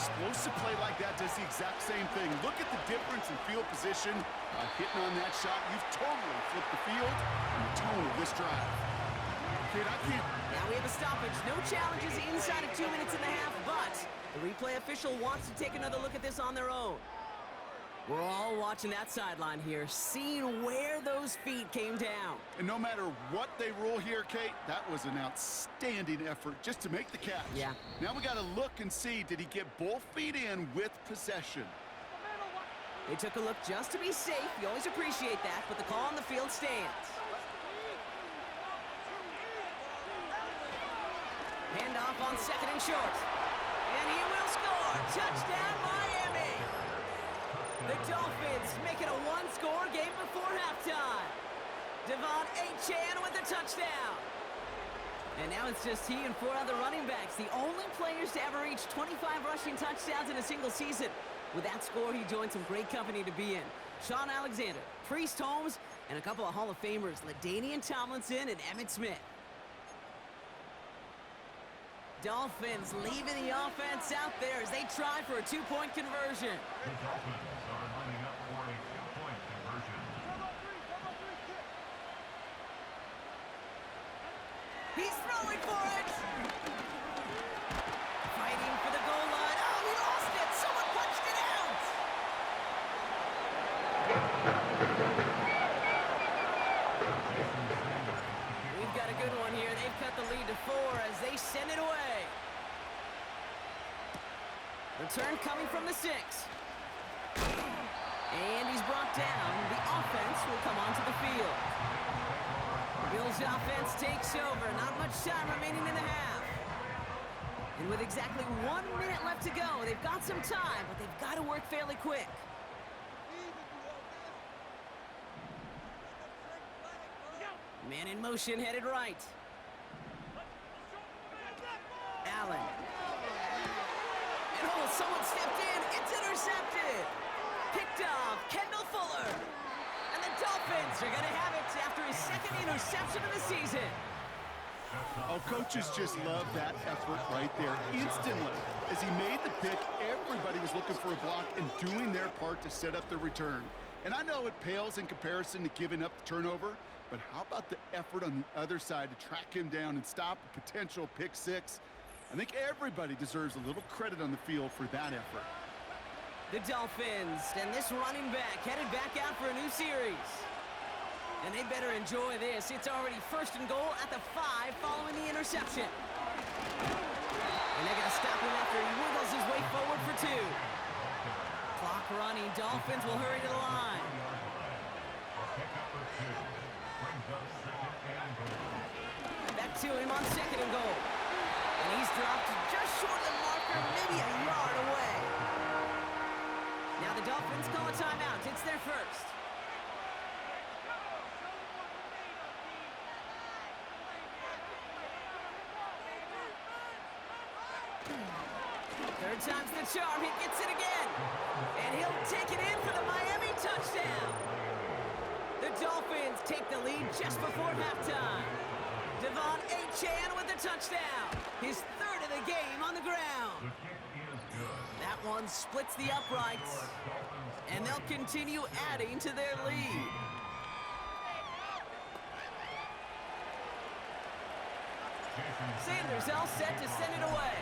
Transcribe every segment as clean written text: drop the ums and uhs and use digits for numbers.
explosive play like that does the exact same thing. Look at the difference in field position. Hitting on that shot, you've totally flipped the field and the tone of this drive. Kid, I can't... Now we have a stoppage. No challenges inside of 2 minutes and a half, but the replay official wants to take another look at this on their own. We're all watching that sideline here, seeing where those feet came down. And no matter what they rule here, Kate, that was an outstanding effort just to make the catch. Yeah. Now we got to look and see, did he get both feet in with possession? They took a look just to be safe. You always appreciate that, but the call on the field stands. Handoff on 2nd and short. And he will score. Touchdown, Miami. The Dolphins make it a one-score game before halftime. Devon Achane with a touchdown. And now it's just he and 4 other running backs, the only players to ever reach 25 rushing touchdowns in a single season. With that score, he joined some great company to be in. Sean Alexander, Priest Holmes, and a couple of Hall of Famers, LaDainian Tomlinson and Emmitt Smith. Dolphins leaving the offense out there as they try for a 2-point conversion. The Dolphins are lining up for a 2-point conversion. He's throwing for it. Fighting for the goal line. Oh, he lost it. Someone punched it out. We've got a good one here. They've cut the lead to 4 as they send it away. Return coming from the 6. And he's brought down. The offense will come onto the field. The Bills offense takes over. Not much time remaining in the half. And with exactly 1 minute left to go, they've got some time, but they've got to work fairly quick. Man in motion, headed right. Allen. And oh, someone stepped in. It's intercepted. Picked off Kendall Fuller. And the Dolphins are going to have it after his 2nd interception of the season. Oh, coaches just love that effort right there. Instantly, as he made the pick, everybody was looking for a block and doing their part to set up the return. And I know it pales in comparison to giving up the turnover, but how about the effort on the other side to track him down and stop a potential pick 6? I think everybody deserves a little credit on the field for that effort. The Dolphins and this running back headed back out for a new series. And they better enjoy this. It's already 1st and goal at the 5 following the interception. And they're going to stop him after he wiggles his way forward for 2. Clock running. Dolphins will hurry to the line. Back to him on 2nd and goal. And he's dropped just short of the marker, maybe a yard away. Now the Dolphins call a timeout. It's their first. Third time's the charm. He gets it again. And he'll take it in for the Miami touchdown. The Dolphins take the lead just before halftime. Devon Achane with the touchdown. His 3rd of the game on the ground. That one splits the uprights. And they'll continue adding to their lead. Sanders all set to send it away.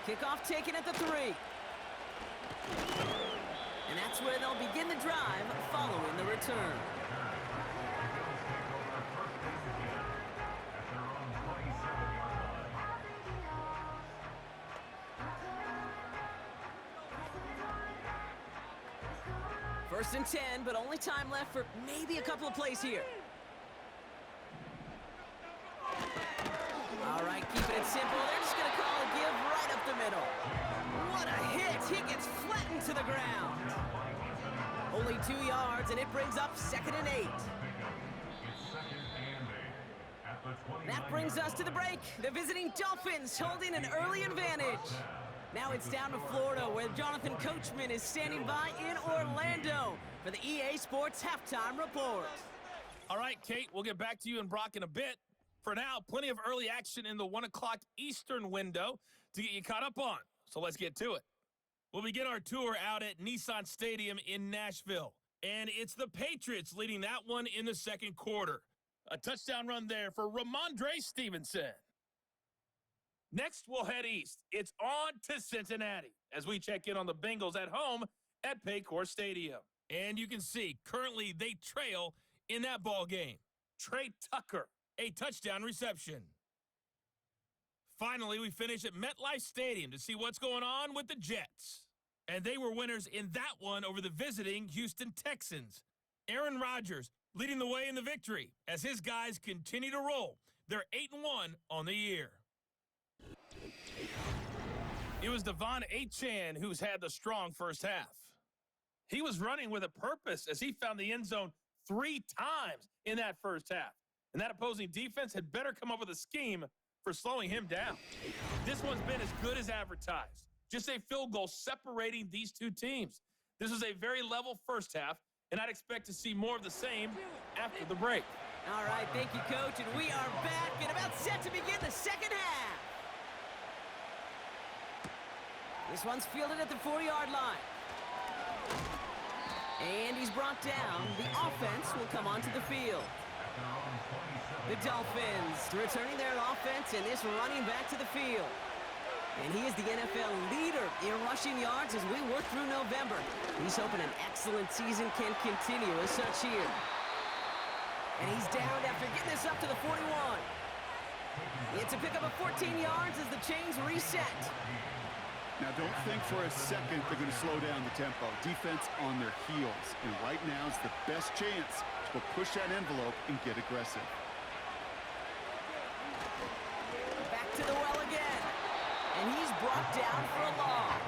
Kickoff taken at the 3. And that's where they'll begin the drive following the return. First and 10, but only time left for maybe a couple of plays here. All right, keeping it simple. They're just going to call a give right up the middle. What a hit. He gets flattened to the ground. Only 2 yards, and it brings up 2nd and 8. That brings us to the break. The visiting Dolphins holding an early advantage. Now it's down to Florida, where Jonathan Coachman is standing by in Orlando for the EA Sports Halftime Report. All right, Kate, we'll get back to you and Brock in a bit. For now, plenty of early action in the 1 o'clock Eastern window to get you caught up on. So let's get to it. We'll begin our tour out at Nissan Stadium in Nashville. And it's the Patriots leading that one in the second quarter. A touchdown run there for Ramondre Stevenson. Next, we'll head east. It's on to Cincinnati as we check in on the Bengals at home at Paycor Stadium. And you can see, currently they trail in that ball game. Trey Tucker, a touchdown reception. Finally, we finish at MetLife Stadium to see what's going on with the Jets. And they were winners in that one over the visiting Houston Texans. Aaron Rodgers leading the way in the victory as his guys continue to roll. They're 8-1 on the year. It was Devon Achane who's had the strong first half. He was running with a purpose as he found the end zone 3 times in that first half. And that opposing defense had better come up with a scheme for slowing him down. This one's been as good as advertised. Just a field goal separating these two teams. This was a very level first half, and I'd expect to see more of the same after the break. All right, thank you, Coach, and we are back and about set to begin the second half. This one's fielded at the 4-yard line. And he's brought down. The offense will come onto the field. The Dolphins returning their offense and this running back to the field. And he is the NFL leader in rushing yards as we work through November. He's hoping an excellent season can continue as such here. And he's down after getting this up to the 41. It's a pickup of 14 yards as the chains reset. Now, don't think for a second they're going to slow down the tempo. Defense on their heels. And right now is the best chance to push that envelope and get aggressive. Back to the well again. And he's brought down for a loss.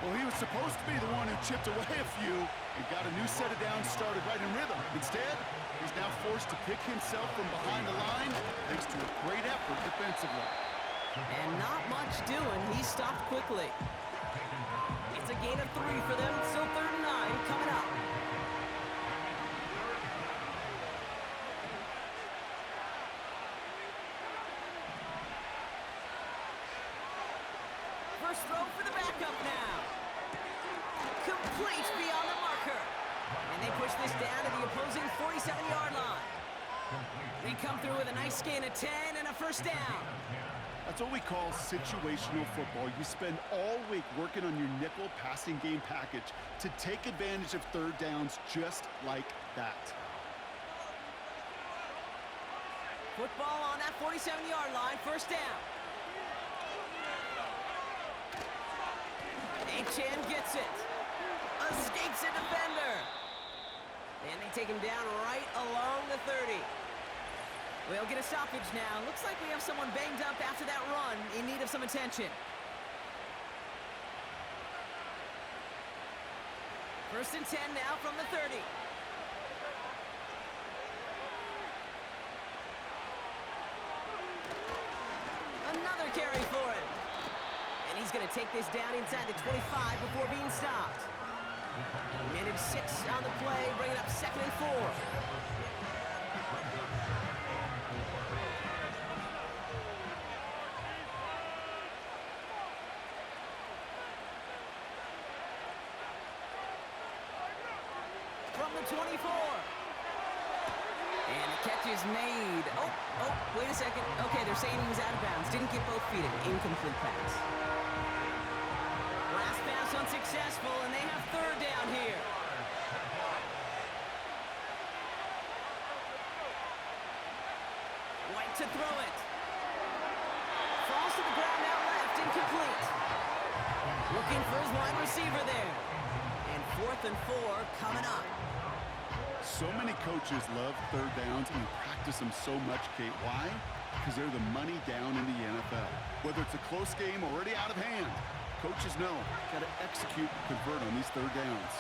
Well, he was supposed to be the one who chipped away a few and got a new set of downs started right in rhythm. Instead, he's now forced to pick himself from behind the line thanks to a great effort defensively. And not much doing. He stopped quickly. It's a gain of 3 for them. Still 3rd and 9 coming up. First throw for the backup now. Complete beyond the marker. And they push this down to the opposing 47-yard line. They come through with a nice gain of 10 and a first down. That's what we call situational football. You spend all week working on your nickel passing game package to take advantage of 3rd downs just like that. Football on that 47-yard line, first down. Achane gets it. Escapes a defender. And they take him down right along the 30. We'll get a stoppage now. Looks like we have someone banged up after that run in need of some attention. First and 10 now from the 30. Another carry for him. And he's going to take this down inside the 25 before being stopped. Minute 6 on the play, bringing up 2nd and 4. From the 24. And the catch is made. Oh, wait a second. Okay, they're saying he was out of bounds. Didn't get both feet in. Incomplete pass. Last pass unsuccessful, and they have 3rd down here. White to throw it. Falls to the ground out left. Incomplete. Looking for his wide receiver there. And 4th and 4 coming up. So many coaches love 3rd downs and practice them so much, Kate. Why? Because they're the money down in the NFL. Whether it's a close game or already out of hand, coaches know got to execute and convert on these 3rd downs.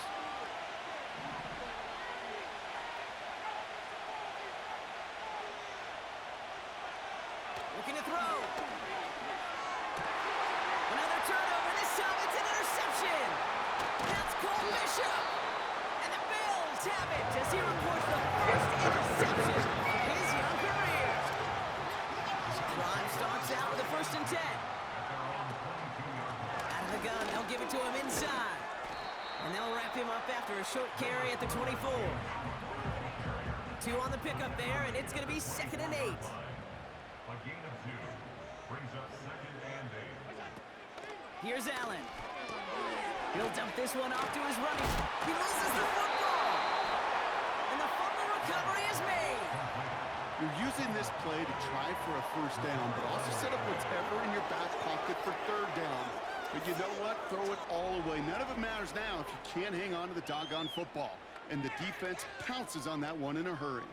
Looking to throw. Another turnover. This time it's an interception. That's Cole Bishop. And the Bills have it as he reports the first interception of his young career. 10. Out of the gun, they'll give it to him inside. And they'll wrap him up after a short carry at the 24. 2 on the pickup there, and it's going to be 2nd and 8. A gain of 2 brings up 2nd and 8. Here's Allen. He'll dump this one off to his running. He loses the football. And the fumble recovery is made. You're using this play to try for a first down, but also set up whatever in your back pocket for 3rd down. But you know what? Throw it all away. None of it matters now if you can't hang on to the doggone football. And the defense pounces on that one in a hurry.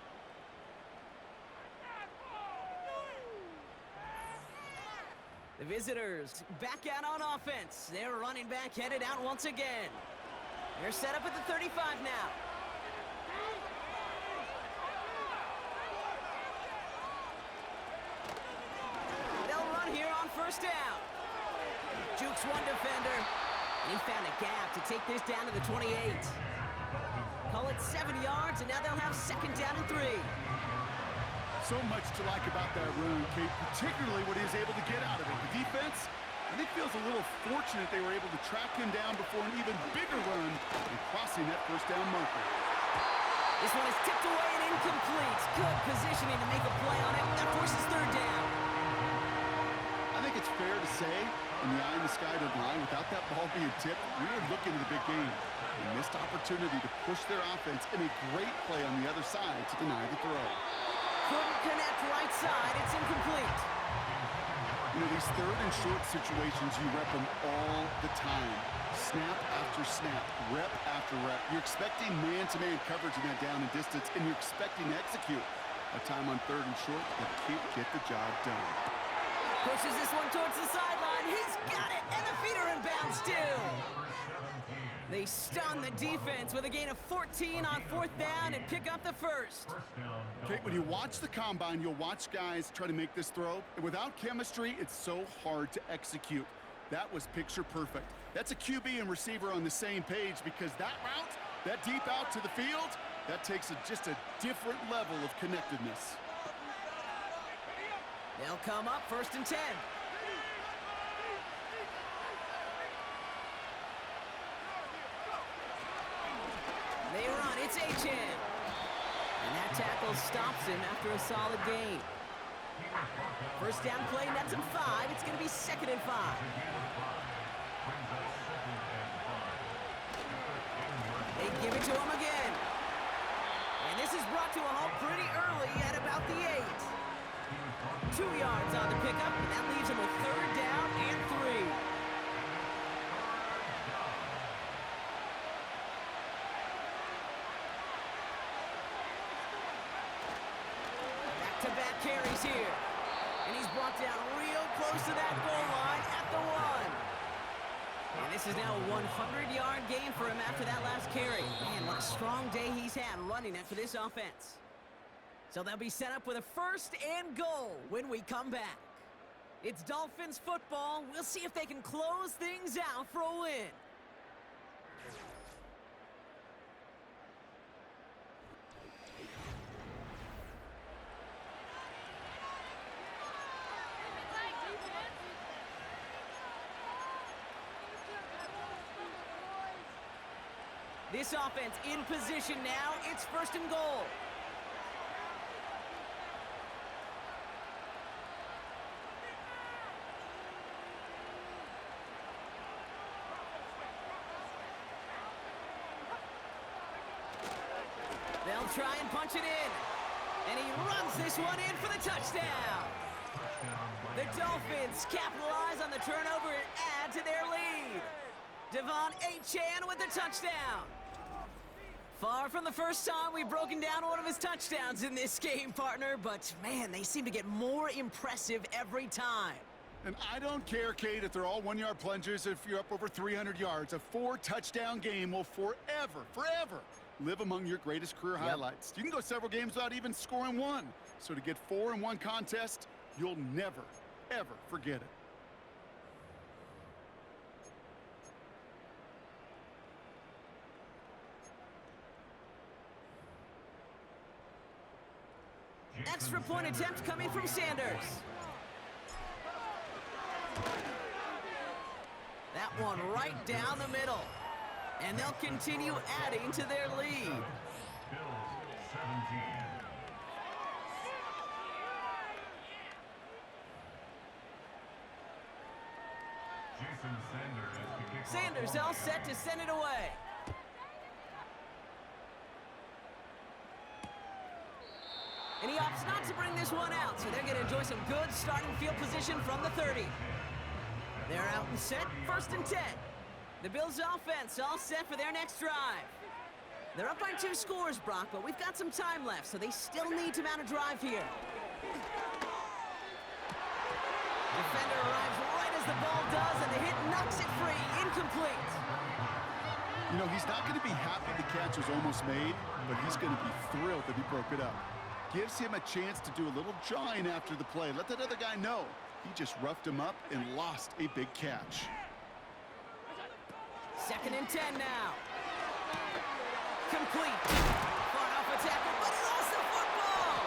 The visitors back out on offense. Their running back headed out once again. They're set up at the 35 now. They'll run here on 1st down. Jukes one defender, and he found a gap to take this down to the 28. Call it 7 yards, and now they'll have 2nd down and 3. So much to like about that run, Kate, particularly what he was able to get out of it. The defense, I think, feels a little fortunate they were able to track him down before an even bigger run and crossing that 1st down marker. This one is tipped away and incomplete. Good positioning to make a play on it. That forces 3rd down. I think it's fair to say, in the eye in the sky line, without that ball being tipped, we were looking at the big game. A missed opportunity to push their offense and a great play on the other side to deny the throw. Couldn't connect right side. It's incomplete. You know, these 3rd and short situations, you rep them all the time. Snap after snap, rep after rep. You're expecting man-to-man coverage in that down and distance, and you're expecting to execute. A time on 3rd and short that can't get the job done. Pushes this one towards the sideline. He's got it, and the feet are in bounds still. They stun the defense with a gain of 14 on 4th down and pick up the 1st. Okay, when you watch the combine, you'll watch guys try to make this throw, and without chemistry, it's so hard to execute. That was picture perfect. That's a QB and receiver on the same page, because that route, that deep out to the field, that takes just a different level of connectedness. They'll come up 1st and 10. They run, it's H.M. And that tackle stops him after a solid gain. 1st down play, nets him 5. It's going to be 2nd and 5. They give it to him again. And this is brought to a halt pretty early at about the 8. 2 yards on the pickup, and that leaves him with 3rd down and 3. Back-to-back carries here. And he's brought down real close to that goal line at the 1. And this is now a 100-yard gain for him after that last carry. Man, what a strong day he's had running it for this offense. So they'll be set up with a 1st and goal when we come back. It's Dolphins football. We'll see if they can close things out for a win. This offense in position now. It's 1st and goal. They'll try and punch it in. And he runs this one in for the touchdown. The Dolphins capitalize on the turnover and add to their lead. Devon Achane with the touchdown. Far from the first time we've broken down one of his touchdowns in this game, partner, but man, they seem to get more impressive every time. And I don't care, Kate, if they're all 1-yard plungers, if you're up over 300 yards. A 4-touchdown game will forever live among your greatest career highlights. You can go several games without even scoring one. So to get 4 in one contest, you'll never, ever forget it. Extra point attempt coming from Sanders. one right down the middle. And they'll continue adding to their lead. Bills 17. Jason Sanders to kick off Sanders one. all set to send it away. And he opts not to bring this one out, so they're going to enjoy some good starting field position from the 30. They're out and set, 1st and 10. The Bills offense all set for their next drive. They're up by 2 scores, Brock, but we've got some time left, so they still need to mount a drive here. Defender arrives right as the ball does, and the hit knocks it free. Incomplete. You know, he's not going to be happy the catch was almost made, but he's going to be thrilled that he broke it up. Gives him a chance to do a little jawing after the play. Let that other guy know. He just roughed him up and lost a big catch. 2nd and 10 now. Complete. Fought off a tackle, but he lost the football.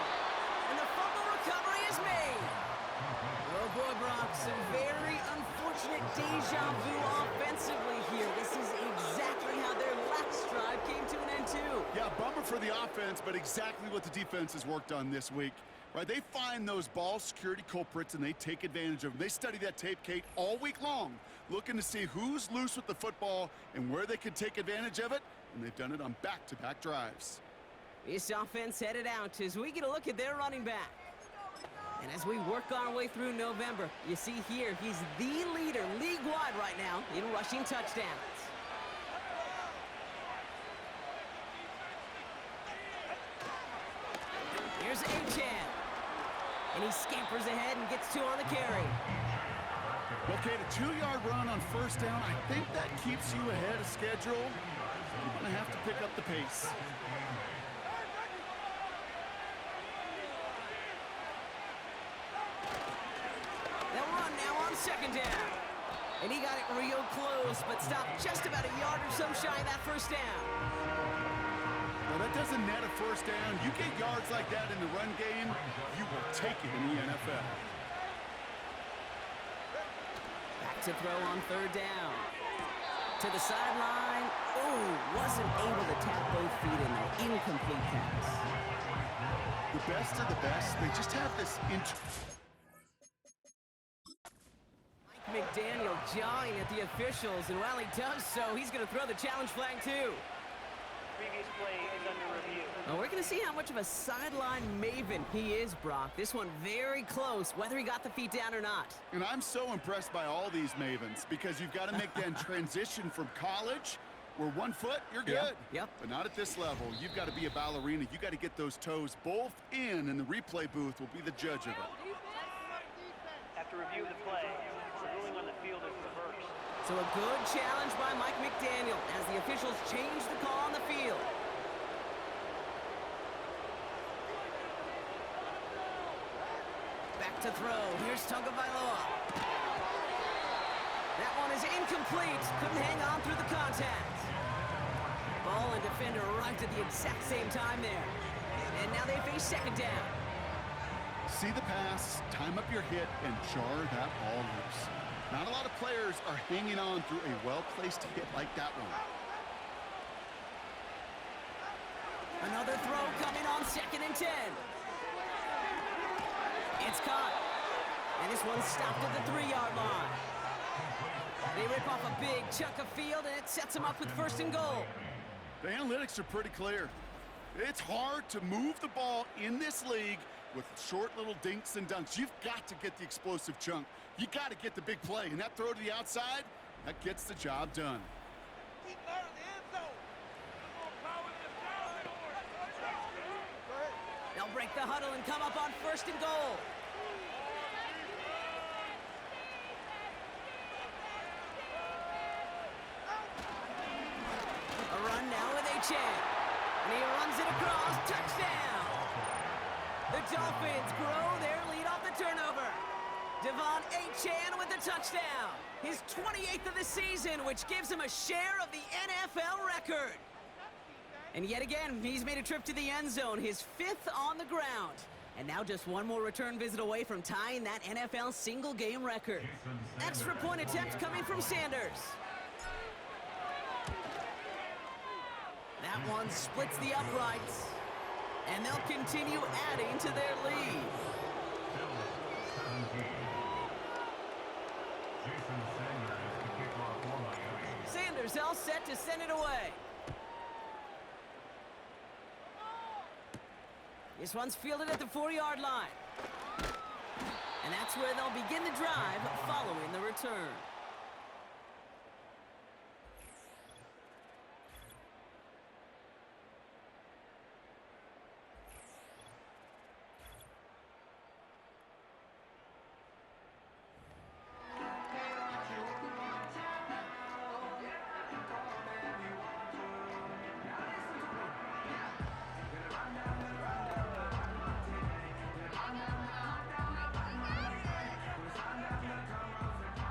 And the fumble recovery is made. Oh boy, Brock, some very unfortunate deja vu offensively here. This is exactly how their last drive came to an end too. Yeah, bummer for the offense, but exactly what the defense has worked on this week. Right, they find those ball security culprits and they take advantage of them. They study that tape, Kate, all week long, looking to see who's loose with the football and where they can take advantage of it, and they've done it on back-to-back drives. This offense headed out as we get a look at their running back. And as we work our way through November, you see here, he's the leader league-wide right now in rushing touchdowns. Here's A-Chan. And he scampers ahead and gets 2 on the carry. Okay, the 2-yard run on 1st down, I think that keeps you ahead of schedule. You're going to have to pick up the pace. They'll run now on 2nd down. And he got it real close, but stopped just about a yard or so shy of that 1st down. Well, that doesn't net a 1st down. You get yards like that in the run game, you will take it in the NFL. Back to throw on 3rd down. To the sideline. Oh, wasn't able to tap both feet in there. Incomplete pass. The best of the best, they just have this Mike McDaniel jawing at the officials, and while he does so, he's going to throw the challenge flag too. Previous play is under review. Well, we're going to see how much of a sideline maven he is, Brock. This one very close, whether he got the feet down or not. And I'm so impressed by all these mavens because you've got to make that transition from college where 1 foot, you're good. Yep. But not at this level. You've got to be a ballerina. You've got to get those toes both in, and the replay booth will be the judge of it. After review of the play, the ruling on the field is reversed. So a good challenge by Mike McDaniel as the officials change the call on the field. Back to throw. Here's Tagovailoa. That one is incomplete. Couldn't hang on through the contact. Ball and defender arrived at the exact same time there. And now they face 2nd down. See the pass, time up your hit, and jar that ball loose. Not a lot of players are hanging on through a well-placed hit like that one. Another throw coming on 2nd and 10. It's caught. And this one's stopped at the 3-yard line. They rip off a big chunk of field, and it sets them up with 1st and goal. The analytics are pretty clear. It's hard to move the ball in this league with short little dinks and dunks. You've got to get the explosive chunk. You got to get the big play. And that throw to the outside, that gets the job done. They'll break the huddle and come up on 1st and goal. A run now with A-Chan. And he runs it across. Touchdown! The Dolphins grow their lead off the turnover. Devon A-Chan with the touchdown. His 28th of the season, which gives him a share of the NFL record. And yet again, he's made a trip to the end zone, his 5th on the ground. And now just one more return visit away from tying that NFL single-game record. Extra point attempt coming from Sanders. That one splits the uprights. And they'll continue adding to their lead. Bills 17. Jason Sanders is the kickoff for Miami. Sanders all set to send it away. This one's fielded at the 4-yard line. And that's where they'll begin the drive following the return.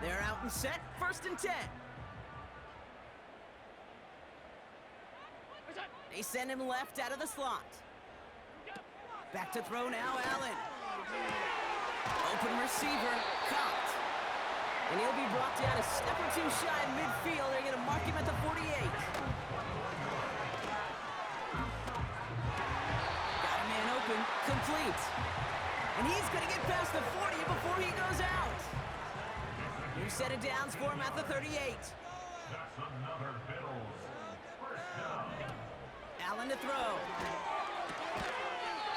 They're out and set, 1st and 10. They send him left out of the slot. Back to throw now, Allen. Open receiver, caught. And he'll be brought down a step or two shy in midfield. They're going to mark him at the 48. Got a man open, complete. And he's going to get past the 40 before he goes out. New set of downs for him at the 38. That's another Bills. First down. Allen to throw.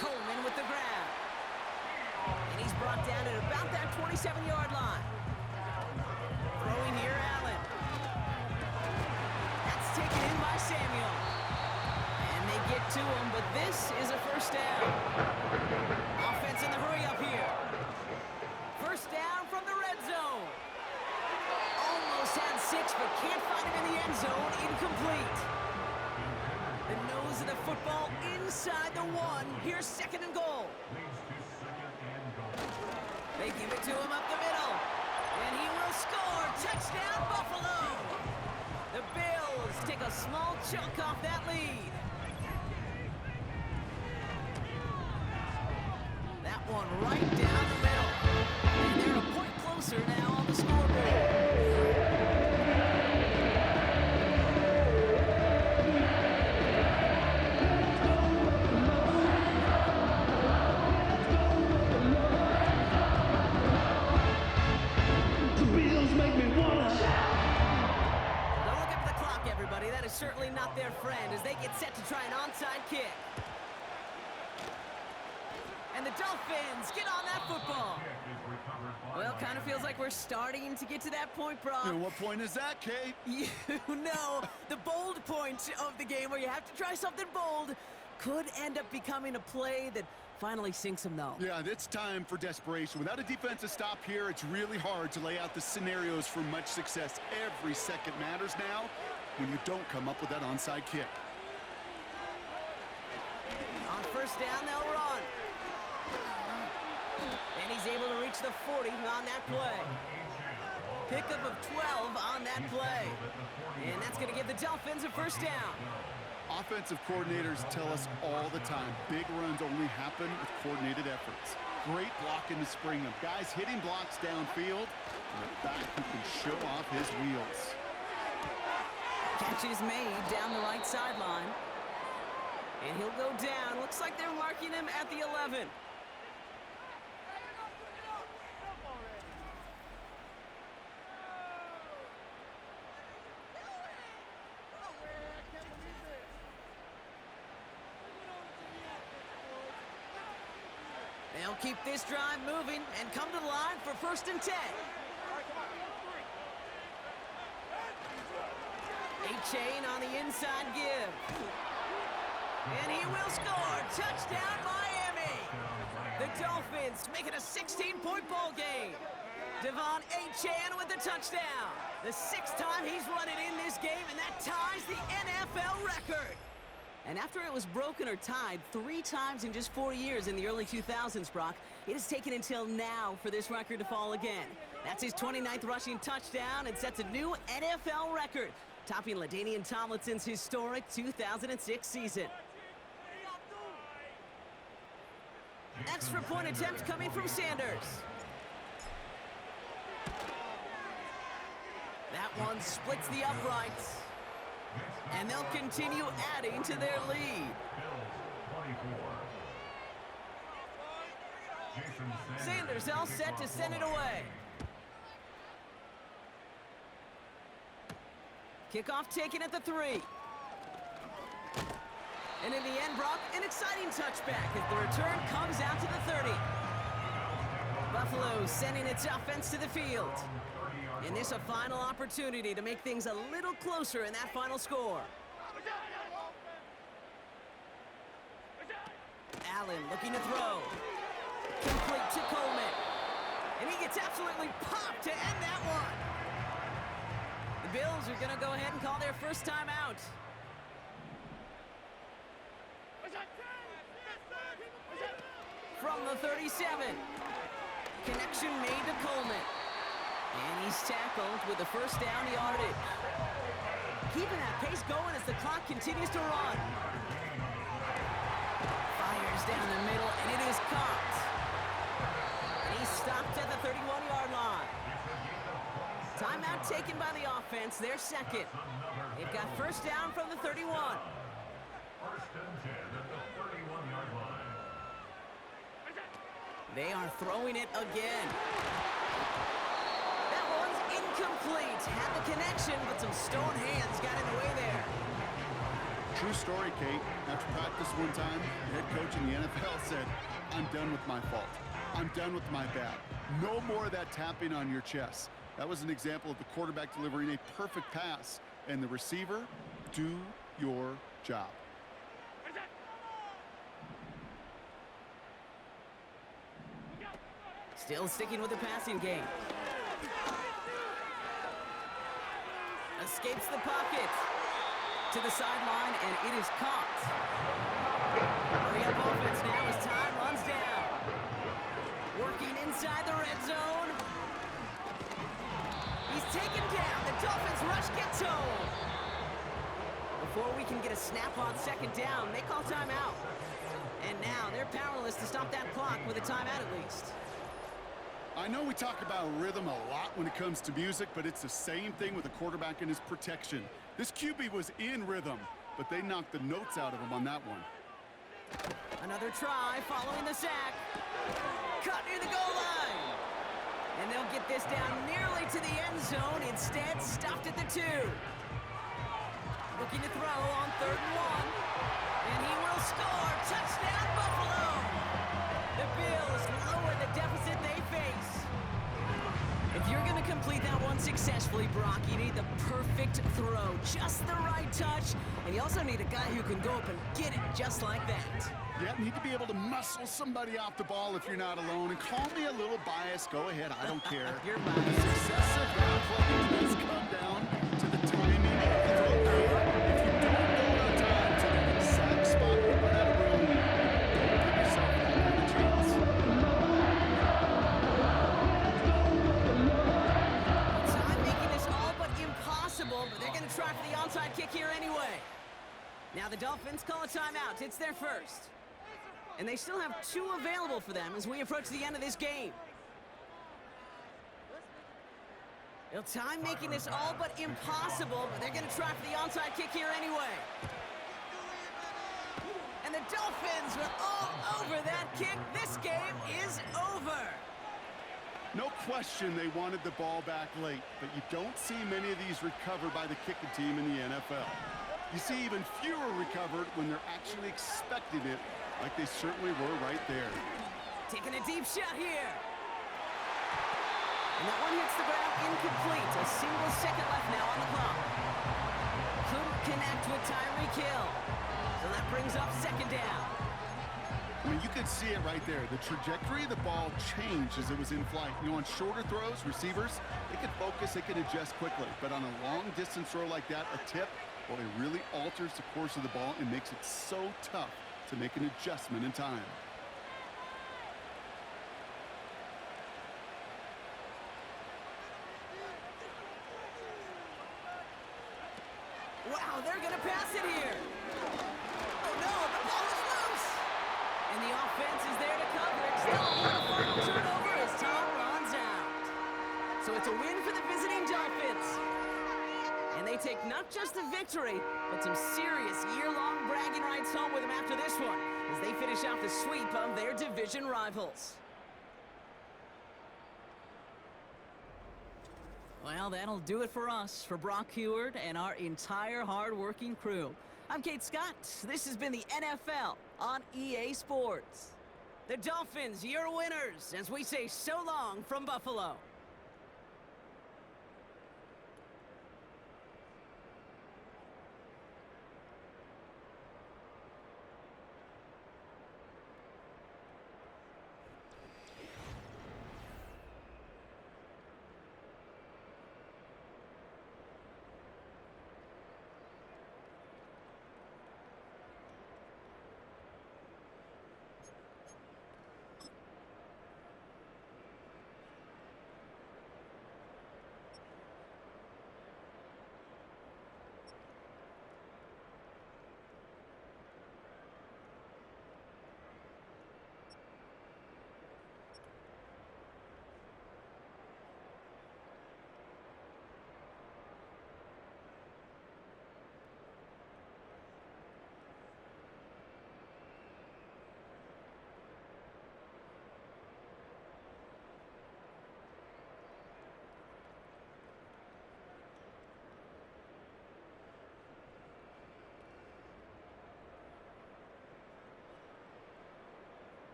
Coleman with the grab. And he's brought down at about that 27-yard line. Throwing here, Allen. That's taken in by Samuel. And they get to him, but this is a 1st down. Offense in the hurry up here. 1st down from the red zone. Almost had 6, but can't find him in the end zone. Incomplete. The nose of the football inside the 1. Here's 2nd and goal. Leads to 2nd and goal. They give it to him up the middle. And he will score. Touchdown, Buffalo. The Bills take a small chunk off that lead. That one right down the middle. And they're a point closer now on the scoreboard. Certainly not their friend as they get set to try an onside kick. And the Dolphins get on that football. Well, kind of feels like we're starting to get to that point, Brock. And what point is that, Kate? You know, the bold point of the game where you have to try something bold could end up becoming a play that finally sinks them, though. Yeah, it's time for desperation. Without a defensive stop here, it's really hard to lay out the scenarios for much success. Every second matters now when you don't come up with that onside kick. On 1st down, they'll run. And he's able to reach the 40 on that play. Pickup of 12 on that play. And that's going to give the Dolphins a 1st down. Offensive coordinators tell us all the time, big runs only happen with coordinated efforts. Great blocking to spring them. Guys hitting blocks downfield, and a back who can show off his wheels. Catch is made down the right sideline. And he'll go down. Looks like they're marking him at the 11. They'll keep this drive moving and come to the line for 1st and 10. A-Chain on the inside give. And he will score. Touchdown, Miami. The Dolphins make it a 16-point ball game. Devon A-Chan with the touchdown. The 6th time he's run it in this game, and that ties the NFL record. And after it was broken or tied 3 times in just 4 years in the early 2000s, Brock, it has taken until now for this record to fall again. That's his 29th rushing touchdown and sets a new NFL record, topping LaDainian Tomlinson's historic 2006 season. Extra point attempt coming from Sanders. That one splits the uprights. And they'll continue adding to their lead. Bills 24. Sanders all set to send it away. Kickoff taken at the 3. And in the end, Brock, an exciting touchback as the return comes out to the 30. Buffalo sending its offense to the field. And this a final opportunity to make things a little closer in that final score. Allen looking to throw. Complete to Coleman. And he gets absolutely popped to end that one. The Bills are going to go ahead and call their first time out. From the 37. Connection made to Coleman. And he's tackled with the first down yardage. Keeping that pace going as the clock continues to run. Fires down the middle, and it is caught. And he's stopped at the 31-yard line. Timeout taken by the offense, their second. They've got first down from the 31. First and 10 at the 31-yard line. They are throwing it again. That one's incomplete. Had the connection, but some stone hands got in the way there. True story, Kate. After practice one time, the head coach in the NFL said, "I'm done with my fault. I'm done with my bad. No more of that tapping on your chest." That was an example of the quarterback delivering a perfect pass. And the receiver, do your job. Still sticking with the passing game. Escapes the pocket. To the sideline, and it is caught. Hurry up offense now as time runs down. Working inside the red zone. He's taken down. The Dolphins rush gets home. Before we can get a snap on second down, they call timeout. And now they're powerless to stop that clock with a timeout at least. I know we talk about rhythm a lot when it comes to music, but it's the same thing with the quarterback and his protection. This QB was in rhythm, but they knocked the notes out of him on that one. Another try following the sack. Cut near the goal line. And they'll get this down nearly to the end zone. Instead, stopped at the 2. Looking to throw on 3rd and 1. And he will score. Touchdown, Buffalo. The Bills lower the deficit they face. If you're going to complete that one successfully, Brock, you need the perfect throw. Just the right touch. And you also need a guy who can go up and get it just like that. Yeah, need to be able to muscle somebody off the ball if you're not alone. And call me a little biased. Go ahead. I don't care. You're The biased. success of that play does come down to the timing of the throw. If you don't go on time to the exact spot you run out of room, don't give yourself that kind of chance. Time making this all but impossible, but they're going to try for the onside kick here anyway. Now the Dolphins call a timeout. It's their first. And they still have 2 available for them as we approach the end of this game. Well, time making this all but impossible, but they're going to try for the onside kick here anyway. And the Dolphins were all over that kick. This game is over. No question they wanted the ball back late, but you don't see many of these recovered by the kicking team in the NFL. You see even fewer recovered when they're actually expecting it, like they certainly were right there. Taking a deep shot here. And that one hits the ground incomplete. A single second left now on the clock. Couldn't connect with Tyreek Hill. So that brings up second down. I mean, you could see it right there. The trajectory of the ball changed as it was in flight. You know, on shorter throws, receivers, they can focus, they can adjust quickly. But on a long-distance throw like that, a tip, well, it really alters the course of the ball and makes it so tough to make an adjustment in time. Wow, they're going to pass it here. Oh, no, the ball is loose. And the offense is there to cover it. Still a final turnover as time runs out. So it's a win for the visiting Dolphins. And they take not just a victory, but some serious year-long bragging rights home with them after this one, as they finish off the sweep of their division rivals. Well, that'll do it for us, for Brock Heward and our entire hard-working crew. I'm Kate Scott. This has been the NFL on EA Sports. The Dolphins, your winners, as we say so long from Buffalo.